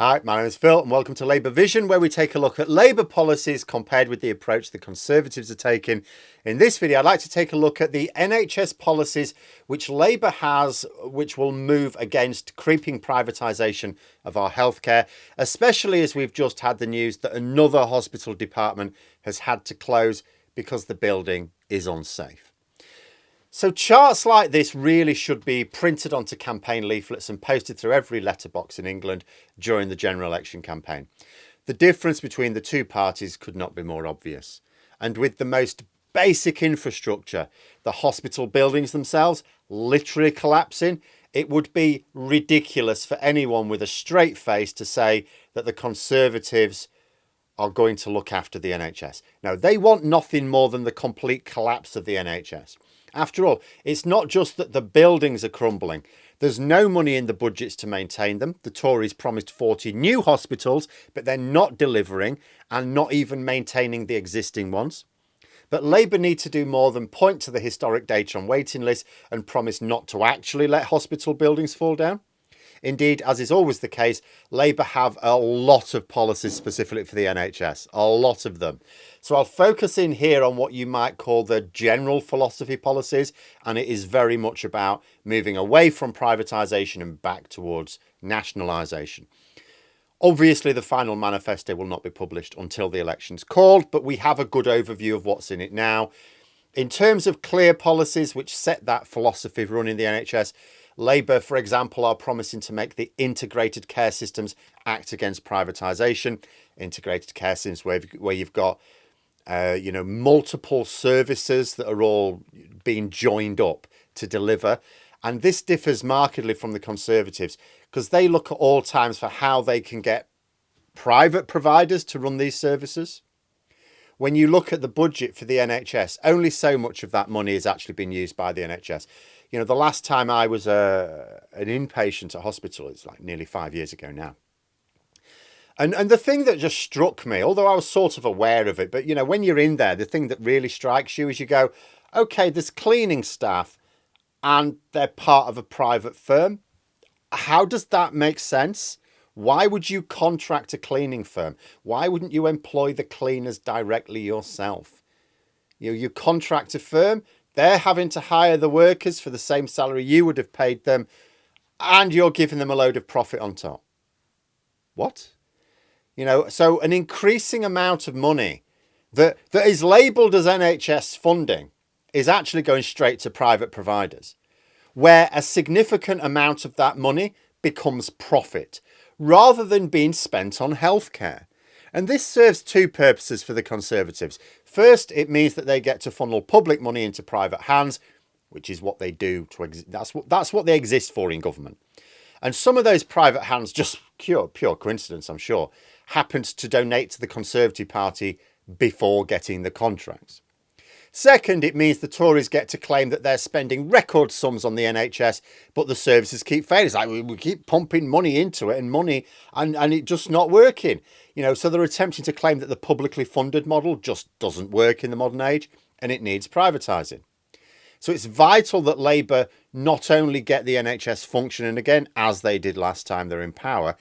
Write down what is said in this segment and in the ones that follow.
Hi, my name is Phil and welcome to LabourVision, where we take a look at Labour policies compared with the approach the Conservatives are taking. In this video, I'd like to take a look at the NHS policies which Labour has, which will move against creeping privatisation of our healthcare, especially as we've just had the news that another hospital department has had to close because the building is unsafe. So charts like this really should be printed onto campaign leaflets and posted through every letterbox in England during the general election campaign. The difference between the two parties could not be more obvious. And with the most basic infrastructure, the hospital buildings themselves literally collapsing, it would be ridiculous for anyone with a straight face to say that the Conservatives are going to look after the NHS. Now, they want nothing more than the complete collapse of the NHS. After all, it's not just that the buildings are crumbling. There's no money in the budgets to maintain them. The Tories promised 40 new hospitals, but they're not delivering and not even maintaining the existing ones. But Labour need to do more than point to the historic data on waiting lists and promise not to actually let hospital buildings fall down. Indeed, as is always the case, Labour have a lot of policies specifically for the NHS, a lot of them. So I'll focus in here on what you might call the general philosophy policies, and it is very much about moving away from privatisation and back towards nationalisation. Obviously, the final manifesto will not be published until the election's called, but we have a good overview of what's in it now. In terms of clear policies which set that philosophy running the NHS, Labour, for example, are promising to make the integrated care systems act against privatisation. Integrated care systems where you've got, multiple services that are all being joined up to deliver. And this differs markedly from the Conservatives because they look at all times for how they can get private providers to run these services. When you look at the budget for the NHS, only so much of that money is actually being used by the NHS. You know, the last time I was an inpatient at hospital, it's like nearly 5 years ago now. And the thing that just struck me, although I was sort of aware of it, but, you know, when you're in there, the thing that really strikes you is you go, OK, there's cleaning staff and they're part of a private firm. How does that make sense? Why would you contract a cleaning firm? Why wouldn't you employ the cleaners directly yourself? You contract a firm. They're having to hire the workers for the same salary you would have paid them, and you're giving them a load of profit on top. What? You know, so an increasing amount of money that is labelled as NHS funding is actually going straight to private providers, where a significant amount of that money becomes profit rather than being spent on healthcare. And this serves two purposes for the Conservatives. First, it means that they get to funnel public money into private hands, which is what they do. That's what they exist for in government. And some of those private hands, just pure coincidence, I'm sure, happened to donate to the Conservative Party before getting the contracts. Second, it means the Tories get to claim that they're spending record sums on the NHS, but the services keep failing. It's like we keep pumping money into it and it just not working. You know, so they're attempting to claim that the publicly funded model just doesn't work in the modern age and it needs privatising. So it's vital that Labour not only get the NHS functioning again, as they did last time they're in power,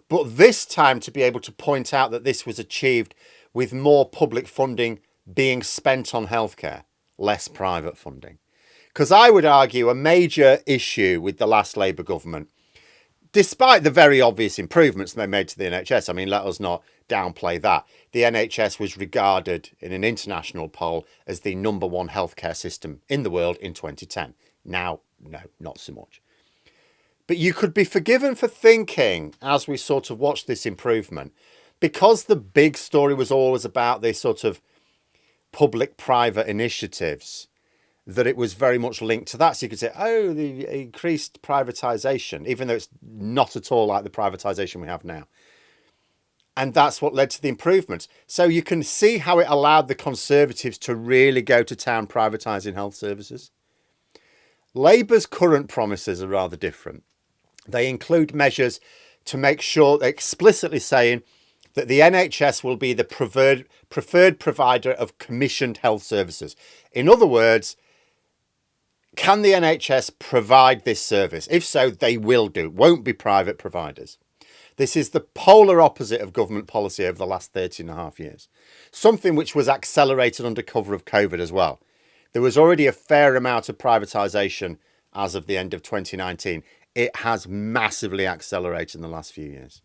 but this time to be able to point out that this was achieved with more public funding being spent on healthcare, less private funding. Because I would argue a major issue with the last Labour government, despite the very obvious improvements they made to the NHS, I mean, let us not downplay that. The NHS was regarded in an international poll as the #1 healthcare system in the world in 2010. Now, no, not so much. But you could be forgiven for thinking, as we sort of watched this improvement, because the big story was always about this sort of public-private initiatives, that it was very much linked to that. So you could say, oh, the increased privatisation, even though it's not at all like the privatisation we have now. And that's what led to the improvements. So you can see how it allowed the Conservatives to really go to town privatising health services. Labour's current promises are rather different. They include measures to make sure, explicitly saying that the NHS will be the preferred provider of commissioned health services. In other words, can the NHS provide this service? If so, they will do. It won't be private providers. This is the polar opposite of government policy over the last 13.5 years. Something which was accelerated under cover of COVID as well. There was already a fair amount of privatisation as of the end of 2019. It has massively accelerated in the last few years.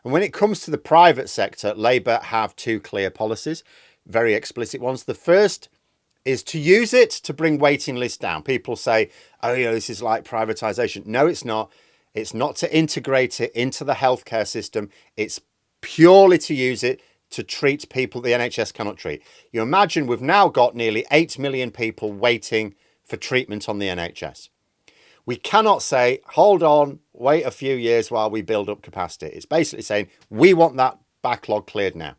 And when it comes to the private sector, Labour have two clear policies, very explicit ones. The first is to use it to bring waiting lists down. People say, oh, this is like privatisation. No, it's not. It's not to integrate it into the healthcare system. It's purely to use it to treat people the NHS cannot treat. You imagine we've now got nearly 8 million people waiting for treatment on the NHS. We cannot say, hold on, wait a few years while we build up capacity. It's basically saying we want that backlog cleared now.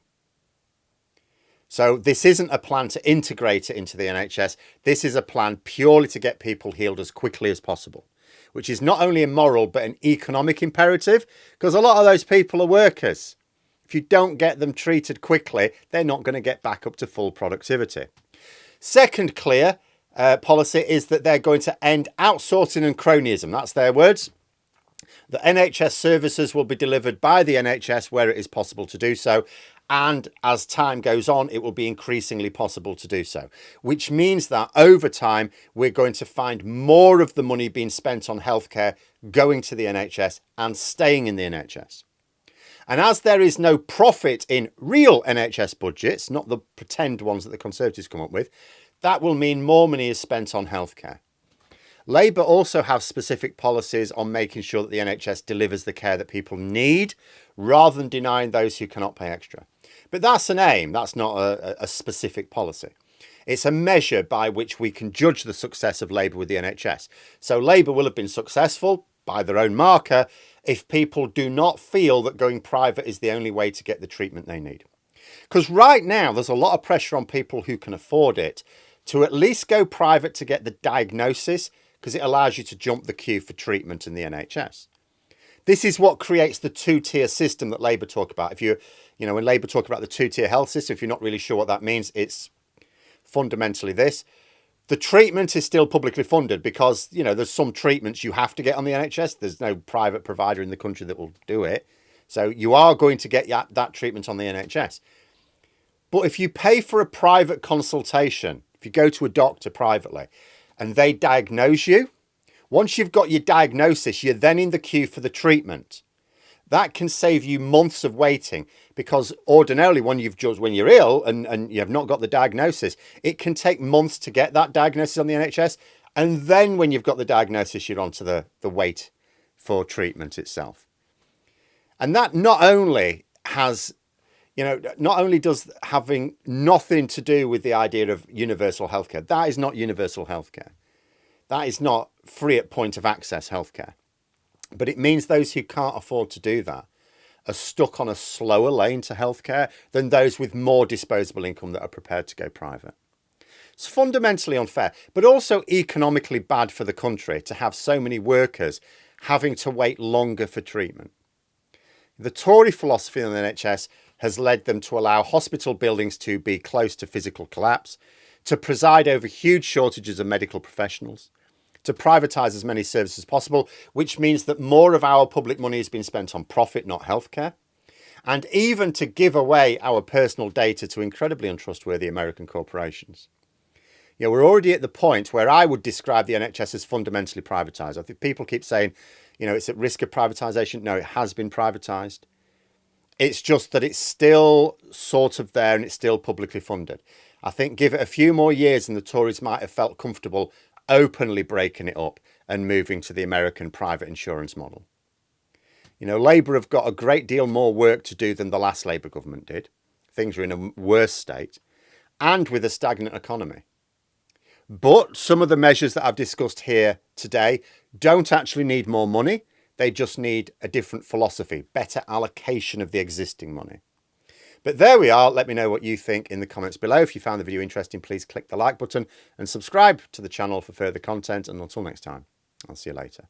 So this isn't a plan to integrate it into the NHS. This is a plan purely to get people healed as quickly as possible, which is not only a moral but an economic imperative, because a lot of those people are workers. If you don't get them treated quickly, they're not going to get back up to full productivity. Second clear policy is that they're going to end outsourcing and cronyism. That's their words. The NHS services will be delivered by the NHS where it is possible to do so. And as time goes on, it will be increasingly possible to do so, which means that over time, we're going to find more of the money being spent on healthcare going to the NHS and staying in the NHS. And as there is no profit in real NHS budgets, not the pretend ones that the Conservatives come up with, that will mean more money is spent on healthcare. Labour also have specific policies on making sure that the NHS delivers the care that people need, rather than denying those who cannot pay extra. But that's an aim, that's not a specific policy. It's a measure by which we can judge the success of Labour with the NHS. So Labour will have been successful by their own marker if people do not feel that going private is the only way to get the treatment they need. Because right now there's a lot of pressure on people who can afford it to at least go private to get the diagnosis, because it allows you to jump the queue for treatment in the NHS. This is what creates the two-tier system that Labour talk about. When Labour talk about the two-tier health system, if you're not really sure what that means, it's fundamentally this. The treatment is still publicly funded because, there's some treatments you have to get on the NHS. There's no private provider in the country that will do it. So you are going to get that treatment on the NHS. But if you pay for a private consultation, if you go to a doctor privately and they diagnose you, once you've got your diagnosis, you're then in the queue for the treatment. That can save you months of waiting, because ordinarily when you're ill and you have not got the diagnosis, it can take months to get that diagnosis on the NHS. And then when you've got the diagnosis, you're onto the wait for treatment itself. And that not only does having nothing to do with the idea of universal healthcare. That is not universal healthcare. That is not free at point of access healthcare. But it means those who can't afford to do that are stuck on a slower lane to healthcare than those with more disposable income that are prepared to go private. It's fundamentally unfair, but also economically bad for the country to have so many workers having to wait longer for treatment. The Tory philosophy on the NHS has led them to allow hospital buildings to be close to physical collapse, to preside over huge shortages of medical professionals, to privatise as many services as possible, which means that more of our public money has been spent on profit, not healthcare, and even to give away our personal data to incredibly untrustworthy American corporations. We're already at the point where I would describe the NHS as fundamentally privatised. I think people keep saying, it's at risk of privatisation. No, it has been privatised. It's just that it's still sort of there and it's still publicly funded. I think give it a few more years and the Tories might have felt comfortable openly breaking it up and moving to the American private insurance model. Labour have got a great deal more work to do than the last Labour government did. Things are in a worse state and with a stagnant economy. But some of the measures that I've discussed here today don't actually need more money. They just need a different philosophy, better allocation of the existing money. But there we are. Let me know what you think in the comments below. If you found the video interesting, please click the like button and subscribe to the channel for further content. And until next time, I'll see you later.